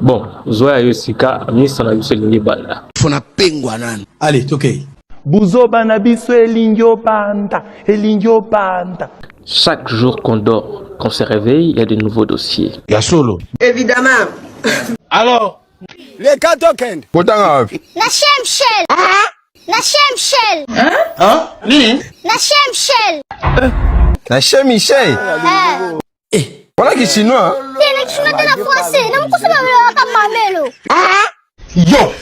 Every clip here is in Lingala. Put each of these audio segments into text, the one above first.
Bon, Zoya Yosika, ministre na biso lingi banda. Fona pengwa nani. Allez, ok. Buzoba na biso elingyo banda. Chaque jour qu'on dort, qu'on se réveille, il y a de nouveaux dossiers. Ya solo. Évidemment. Alors, les cas token. Potanga. Na Shell. Na Shell. Hein? Nini? Na Shell. Na chez Michel. Voilà qui est chinois. Tena kishuna tena français. Na mkusema vile waka mamelo. Yo.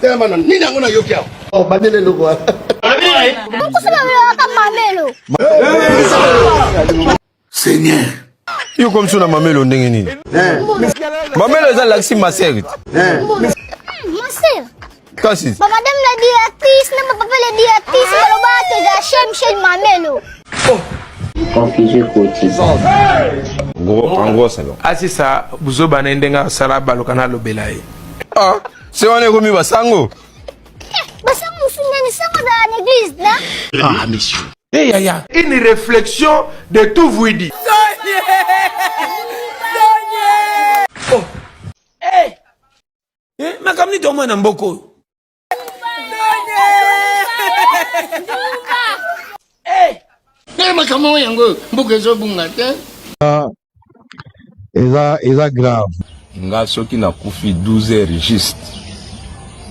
Tena mana nini ngona yokia? Oh, badele logo. Mkusema vile waka mamelo. Seigneur. Yo comme ça na mamelo ndenge nini? Mamelo eza laxi maseri. Monsieur. Kasi. Ba madame la directrice, na papa la directrice, baloba te za Shell mamelo. Confusion quotidienne. En gros c'est bon. Ah c'est ça, Buzoba na ndenga sala balokana lobelaye. Ah, c'est on est remis basango. Basa musunya ni sango za l'église na. Ah, monsieur. Hey yaya, une réflexion de tout vous dit. Oh. Hey. Makamni to mwana mboko. Hey. Nema kama yango mbuke zo bunga te. Eza grave. Nga soki na kufi 12 heures juste.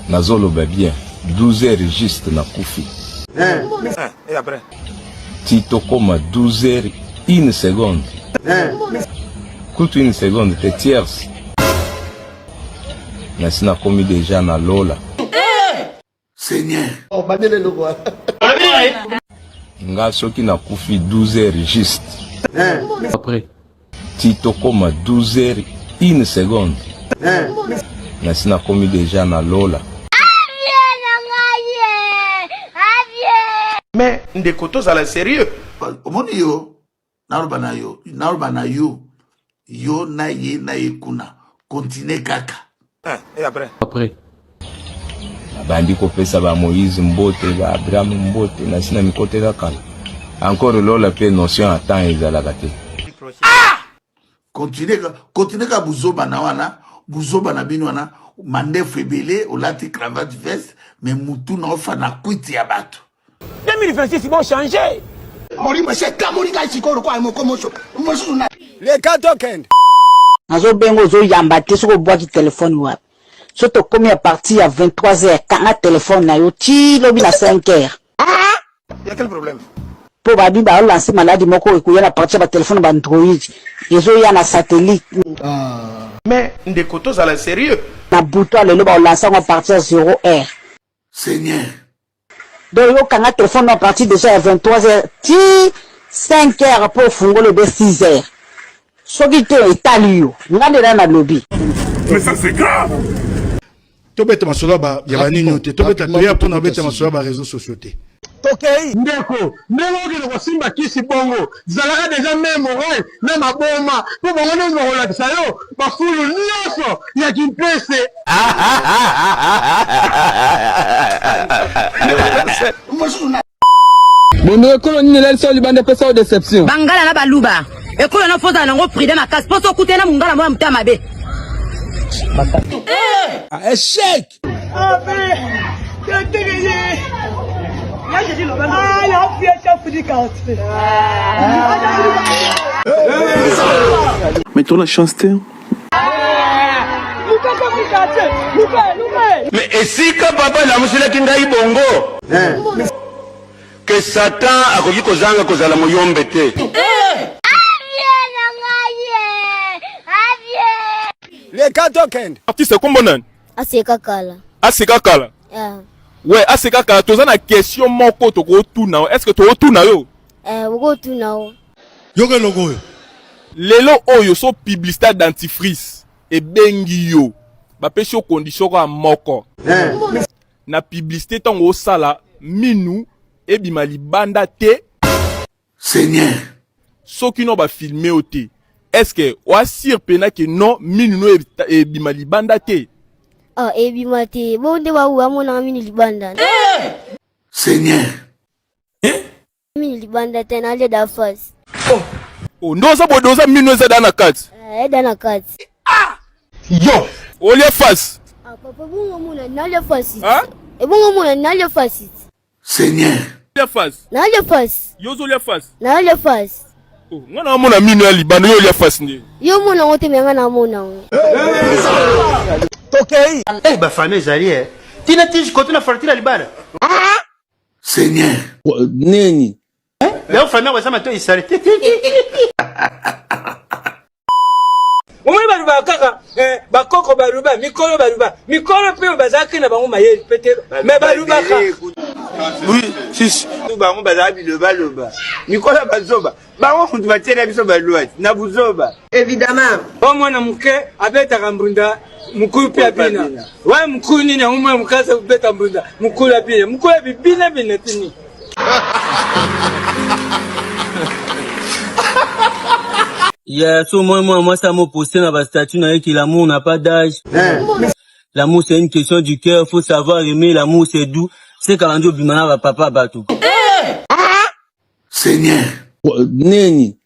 Nazoloba bien. 12 heures juste na kufi. Et après? Tito koma 12 heures 1 seconde. Kutu 1 seconde te tierce. Nasina komi déjà na lola. Seigneur. Oh, badele logo. Nga soki na kufi 12 heures juste. Après, Tito koma 12 heures 1 seconde. Nasina komi déjà na lola. Mais ndeko tozala sérieux. Omoni yo. Naruba na yo. Yo na ye na ekuna. Continue kaka. Et après? après, Bandi kopesa ba Moïse mbote ba Abraham mbote na sina mikote kaka. Encore lola pe notion à temps ezalaka te. Continue ka buzoba na wana. Buzoba na bino wana. Mande febele olati cravate veste mais mutu na ofa na kwiti ya bato. 2026 ils vont changer. Mori monsieur kamori ka chikoro kwa mokomosho. Mosu na. Les cas token. Nazo bengo zo yamba te soko boaki téléphone wa. Soto komi à partir à 23h quand téléphone na yo ti lobi na 5h. Il y a quel problème? Po babi ba lancer maladie moko ekuya na partir ba téléphone ba Android. Yezo ya na satellite. Mais ndeko tozala sérieux. Na buto lelo ba lancer à partir 0h. Seigneur. Donc yo quand téléphone à partir déjà à 23h ti 5h pour fungo le 6h. Soki te etali yo. Ngande na lobby. Mais ça c'est grave. Tobeta masola ba ya banini te. Tobeta toya pona beta masola ba réseaux sociaux te. Tokei ndeko ndenge okende kosimba kisi bongo zalaka deja meme orange na maboma po bongo nde bakolakisa yo bafulu nyonso ya kimpese. Bondo ekolo nini leliso libande pesa o déception. Bangala na baluba. Ekolo na foza nango pride makasi poso kutena mungala moya mutama be. Échec. Mais toi la chance t'es. Mais et si que papa la musila kingai bongo que Satan a koki kozanga kozala moyombe te. Les cas token. Artiste kombo nani? Aseka kala. Aseka kala. Ouais, aseka kala toza na question moko toko tuna. Est-ce que to tuna yo? Ugo tuna o. Yoga logo. Lelo oyo so publicité dentifrice e bengi yo. Ba pesi condition ko moko. Na publicité tango sala minu e bima libanda te. Seigneur. Soki no ba filmer o te. Est-ce que ou assure pena que non minu no e bima libanda te? Ah, e bima te. Bonde wa uwa mona minu libanda. Seigneur. Minu libanda te na le da face. Oh, ndoza bodoza minu za dana kati. Dana kati. Yo. Olia face. Ah, papa, bon, on a n'a le facile. Hein? Et bon, on a n'a le facile. Seigneur. Olia face. N'a le face. Yo olia face. N'a le face. Oh, ngana mona mino ya libano yo olia face ndi. Yo mon on te menga na mon on. Okay. Eh ba famille zali eh. Tina tiji kote na fartila libana. Seigneur. Neni. Leo famille wa sama to isari. Omwe baruba kaka bakoko baruba mikolo pe bazaki na bango mayeli pete me baruba ka. Oui, si bango bazabi loba. Mikola bazoba. Bango kuntu batela biso balwati na buzoba. Évidemment. Omwana muke abeta kambunda mukulu pia bina. Wa mukulu nini omwe mukasa ubeta mbunda mukulu bina. Mukulu bibina bina tini. Yeah, so moi ça m'a posté dans la statue que l'amour n'a pas d'âge. L'amour c'est une question du cœur, faut savoir aimer, l'amour c'est doux. C'est quand on dit bimana va papa batou. Seigneur. Neni.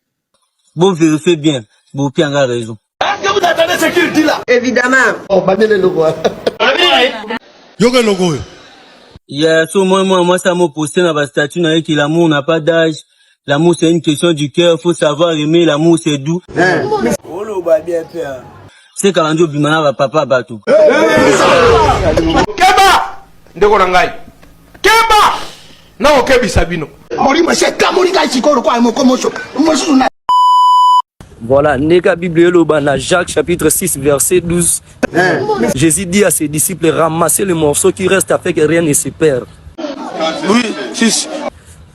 Bon vérifiez bien, bon pianga raison. Est-ce que vous entendez ce qu'il dit là? Évidemment. Oh, badele logo. Yoga logo. Yeah, so moi ça m'a posté dans la statue que l'amour n'a pas d'âge. L'amour c'est une question du cœur, faut savoir aimer, l'amour c'est doux. C'est quand on dit bimana va papa batou. Keba! Ndeko rangai. Keba! Na okebi sabino. Morima sheka morika chikoro kwa mokomosho. Mosuna. Voilà, Neka Bible Lobana, Jacques chapitre 6 verset 12. Jésus dit à ses disciples, ramassez les morceaux qui restent afin que rien ne se perd. Oui, si.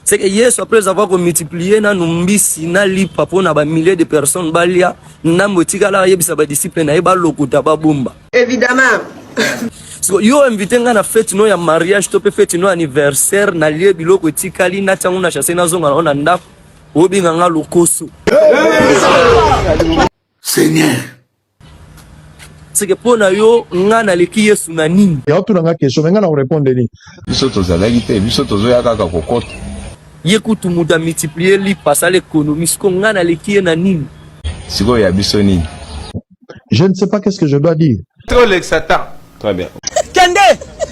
C'est que hier, après avoir multiplié, na numbisi na lipa pour na ba milliers de personnes balia na motika la yebisa ba disciples na eba lokuta ba bomba. Évidemment. So yo invité nga na fête no ya mariage to pe fête no anniversaire na lie biloko etikali na tangu na chasse na zonga na ndako obinga nga lokoso. Seigneur. C'est que pour na yo nga na leki Yesu na nini. Ya otu nga question nga na répondre ni. Biso tozalaki te, biso tozoya kaka kokota. Yekutu muda multiplier li passa l'économie ce qu'on a na leki na nini. Siko ya biso nini. Je ne sais pas qu'est-ce que je dois dire. Trop le Satan. Très bien. Kende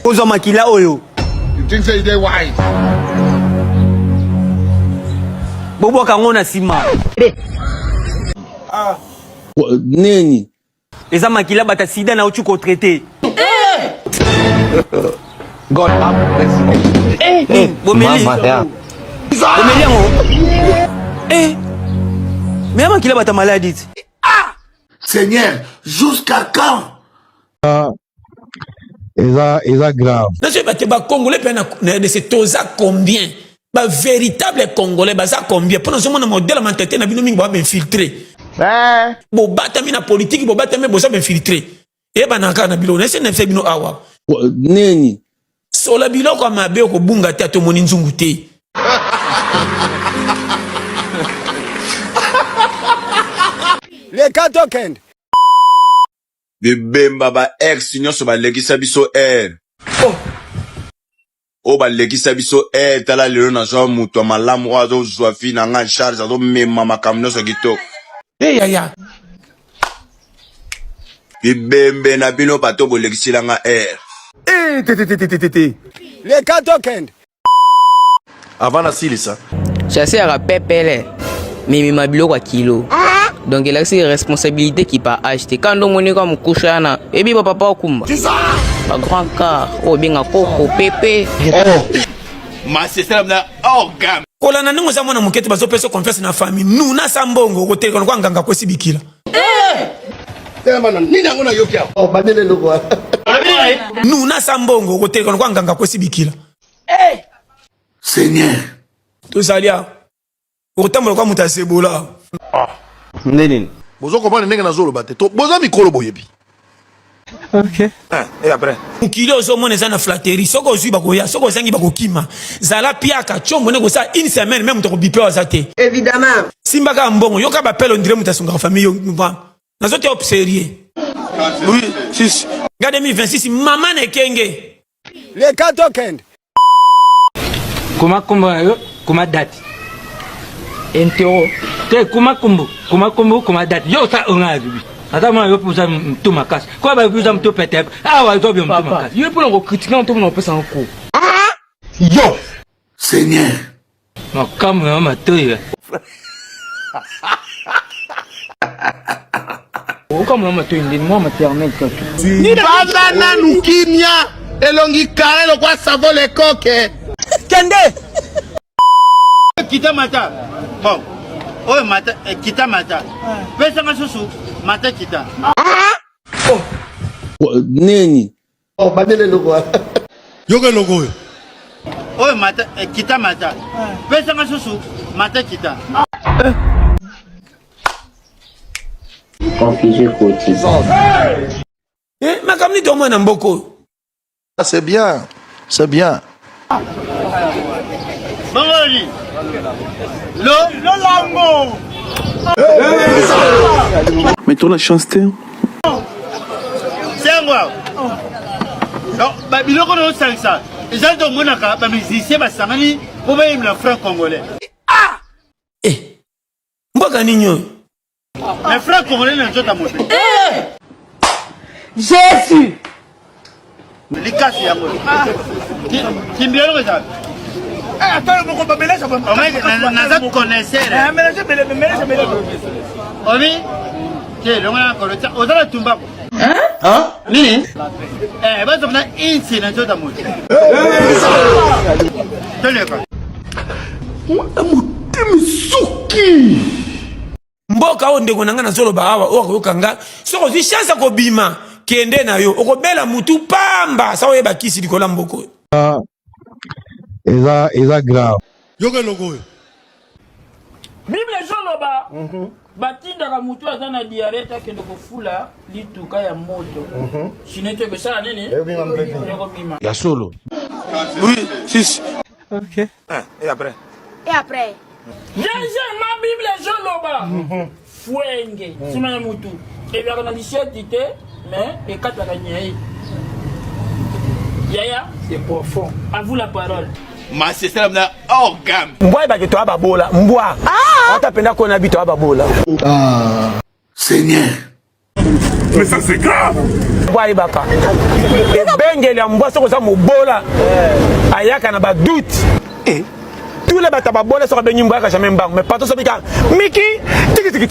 ozo makila oyo. You think say they wise? Bobo kangona sima. Neni. Eza makila bata sida na uchuko traité. God have mercy. Bomeli. Bomeli ngo. Mais makila bata maladie. Seigneur, jusqu'à quand? Eza grave. Nasi bate ba Congolais pe na de ces toza combien? Ba véritable Congolais baza combien? Pour nous mon modèle mentalité na bino mingi ba infiltré. Bo bata mi na politique bo bata mi bo sa infiltré. E ba na ka na bilo na se na fe bino awa. Neni. Sola bilo ko mabe ko bunga te to moni nzungu te. Les katokend. Bibemba ba ex nyonso ba legisa biso O ba legisa biso tala lelo na zo muto malamu azo zwa fi na nga charge azo mema makamno so gito. Ya. Bibembe na bino pato bo legisila nga Les katokend. Avant na silisa. Chassé à pepele. Mais ma bilo kwa kilo. Donc il a ses responsabilités qui pas acheter. Quand on monnaie comme couchana, et bien papa okumba. Pas grand car, oh bien à coco pépé. Ma sister na gam. Kola na nungu za mwana mukete bazo peso confiance na famille. Nous na sambongo ko tele kwa nganga ko sibikila. Tellement nini ngona yokia. Oh badele logo. Nous na sambongo ko tele kwa nganga ko sibikila. Seigneur. To salia. Otambo kwa mutasebola. Neni. Bozo comprendre ndenge na zolo bate. To boza mikolo boyebi. OK. Et après. Mukili ozo mona za na flatterie. Soko zui bakoya, soko zangi bakokima. Zala piaka chombo nego sa une semaine même to bipe wazate. Évidemment. Simba ka mbongo yoka ba pelo ndire mutasunga famille yo mwa. Nazote op sérieux. Oui, si. Gade 2026 mama ne kenge. Les katokend. Comment date? Entero. Te kuma date. Yo sa onga. Attends, moi, je vais poser tout ma casse. Quoi, je vais poser tout pété. Ah, ouais, je dois bien tout ma casse. Je vais pour critiquer, on tombe peu sans coup. Yo! Seigneur! Non, comme on m'a tué. Comme on m'a tué, moi, maternelle. Banana Nukimia! Elongi carré, le quoi, ça vaut les coques. Kende! Kita mata. Bon. Oh, mata, kita mata. Pesa masusu, mata kita. Neni. Oh, badele logo. Yoga logo. Oh, mata, kita mata. Pesa masusu, mata kita. Configé cotisant. Ma kamni to mwana mboko. C'est bien, c'est bien. Bangoli. Le lango. Mais toi la chance t'es. C'est moi. Non, bah biloko no sangsa. Ils ont monaka, bah musicien bah samani, pour ba la franc congolais. Ah! Eh. Mboka ninyo. Les francs congolais n'ont pas monté. Jésus! Les casse ya moi. Qui me dit ça? Attends, on va mélanger ça. On va nous connaître. Mélanger. Omi, tiens, on va encore ça. On va tumba. Hein? Nini? Bah ça va insi na jota monté. Tenez quoi. Mutemusuki! Mboka o ndeko nanga na solo bawa o kanga soko zi chance ko bima kende na yo okobela mutu pamba sa oyeba kisi likola mboko eza grave yoga logo Bible joloba batinda ka mutu azana diarrhée kende ko fula lituka ya moto sineto ke sala nini ya solo Oui, 6. OK. Et après? Jeje ma Bible joloba fuenge sima ya mutu et bien on a dit mais et quatre la nyai yaya c'est profond à vous la parole Ma sister na organe. mbwa ba to ababola mbwa atapenda kona bito ababola Seigneur! Mais ça c'est grave. mbwa ibaka bengele ya mbwa soko za mobola ayaka na ba doute tous les bataba bola soko benyi mbwa ka jamais mbang mais pato sobika miki tiki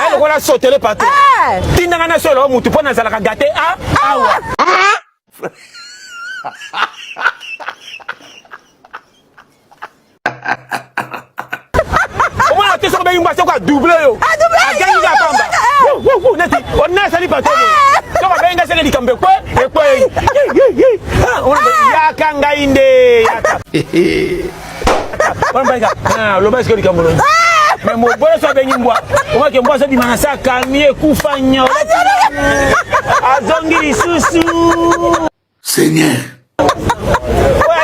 ay ko la sauter le pato tinda na solo mutu pona zala ka gâter awa Comment tu sors bien quoi doublé yo? Gagné la pamba. Wou neti. On a sali pato. Tu vas bien gagner les cambe quoi? Et quoi? On ya kanga inde. On va gagner. Le bas que les cambo. Mais mon boy soit bien mbwa. On va que mbwa ça bimana ça calmier kufanya. Azongi susu. Seigneur!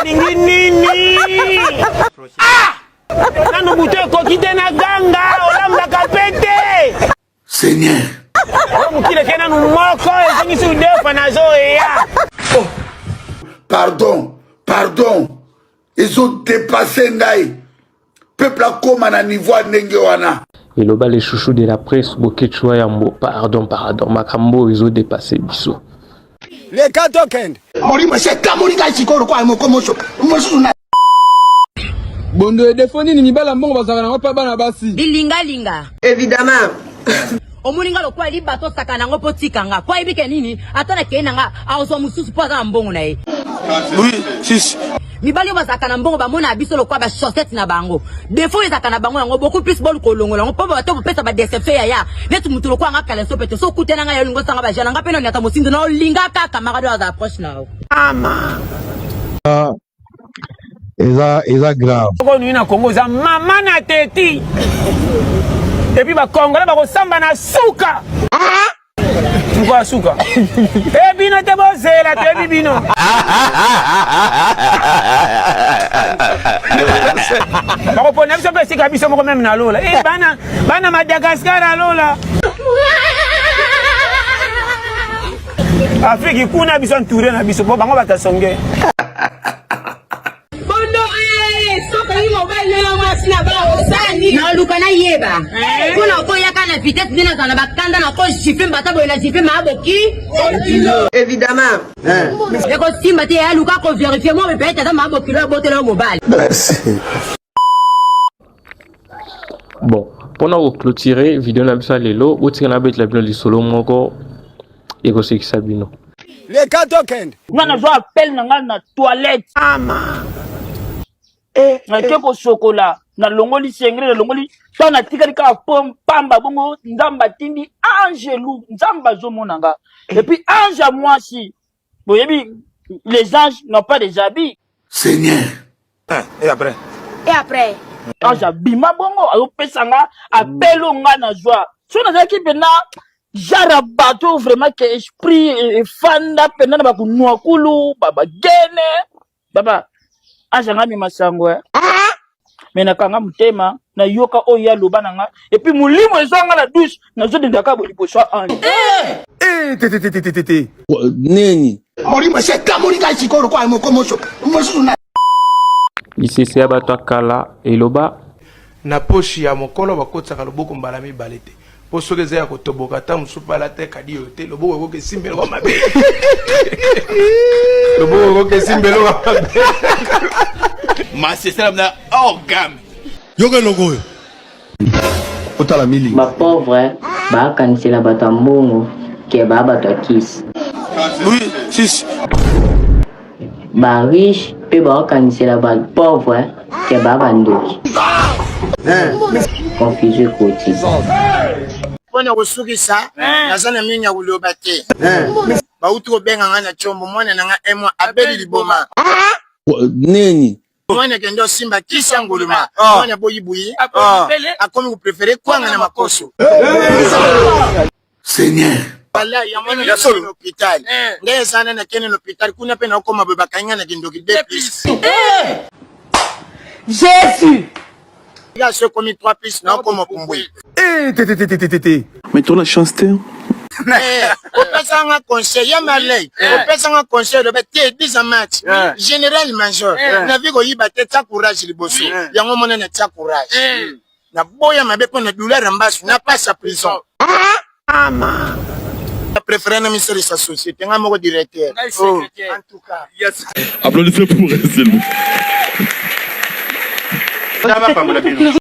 Nini? Nanu bute kokite na ganga olamba kapete. Seigneur! Mukile kena numoko ezingi su defa na zoya. Pardon. Ils ont dépassé Ndaï. Peuple a comme à niveau Nengewana. Et le bas les chouchous de la presse, Bokechua Yambo, pardon, Makambo, ils ont dépassé Bissot. Les cas token. Morima c'est Kamorika Chikoro kwa mokomoso. Mosuna. Bondo defoni ni mibala mbongo bazaka na pa bana basi. Bilinga. Évidemment. Omuninga lokwa libato sakana ngo potikanga. Kwa ibike nini? Atana kenanga aozo mususu po za mbongo na ye. Oui, 6. Mibali bazaka na mbongo bamona biso lokwa ba chaussette na bango. Defo ezaka na bango yango beaucoup plus bol kolongola ngo po bato pesa ba DCF ya. Netu mutu lokwa nga kala sopete so kutena nga yo lingo sanga ba jana nga peno nyata musindo na linga kaka marado za approche na. Ama. Eza grave. Ko nuina Congo za mama na teti. Et puis ba Congolais ba ko samba na suka. Mwa suka. E bino te bozela te bino. Ba ko pona biso pesi ka biso moko même na lola. E bana Madagascar na lola. Afrique kuna biso ntouré na biso bango batasonge. Bondo soka yi mobile nyola mwasi na ba osani na luka na yeba kuna ko yaka na vitesse dina kana bakanda na ko jipe mbata boye na jipe maboki Évidemment. Eko simba te ya luka ko vérifier moi peut-être dans maboki lo botelo mobile. Bon, pendant que clôturer vidéo na bisa lelo, botika na bet la bino li solo moko eko sekisa bino. Les tokens. Ngana zo appel na nga na toilette. Ama. Na keko chocolat na longoli sengre na longoli to na tikali ka pamba bongo nzamba tindi Angelou nzamba zo monanga. Et puis ange à moi si. Boyebi les anges n'ont pas des habits. Seigneur. Et après. Et après? Ange bima bongo ayo pesanga appelo nga na joie. So na zaki pena jara bateau vraiment que esprit fanda pena na ba kunwa kulu baba gene baba ange nga mi masango mais na kanga mutema na yoka oya loba nanga et puis mulimo ezanga la douche na zo de ndaka boli poso ange Neni. Morima se kamorika chikoro kwa mokomosho. Mosu na. ICC abato akala eloba na poshi ya mokolo bakotaka loboko mbala mibale te po soki eza ya kotoboka ta mosusu pala te kadi oyo te loboko ekoki esimbeloko mabe loboko ekoki esimbeloko mabe Masesera na orgame. Yoga logo oyo. Otala mili. Ba pauvre ba kanisela bato mbongo ke ba bato kisi. Oui, si. Ba riche pe ba kanisela ba pauvre ke ba bandoki. Confusion côté. Pona kusukisa nazana minya kuloba te. Ba utu obenga ngana chombo mwana nanga emwa abeli liboma. Neni. Mwana kendo simba kisa nguluma. Mwana boyibuyi. Akomi kuprefere kwanga na makoso. Seigneur. Wala ya mwana ya solo hospital. Nde sana na kene hospital kuna pe na okoma beba kanga na kindoki de plus. Jésus. Il a ce commis 3 plus na okoma pumbwe. mais ton la chance te Opesanga conseil ya malay. Opesanga conseil de bete 10 match. Général major. Na viko yiba te ta courage liboso. Yango mona na ta courage. Na boya mabe po na douleur mbasu na passe à prison. Ama. La préférée na ministère de sa société nga moko directeur. En tout cas. Yes. Applaudissez pour elle, s'il vous plaît.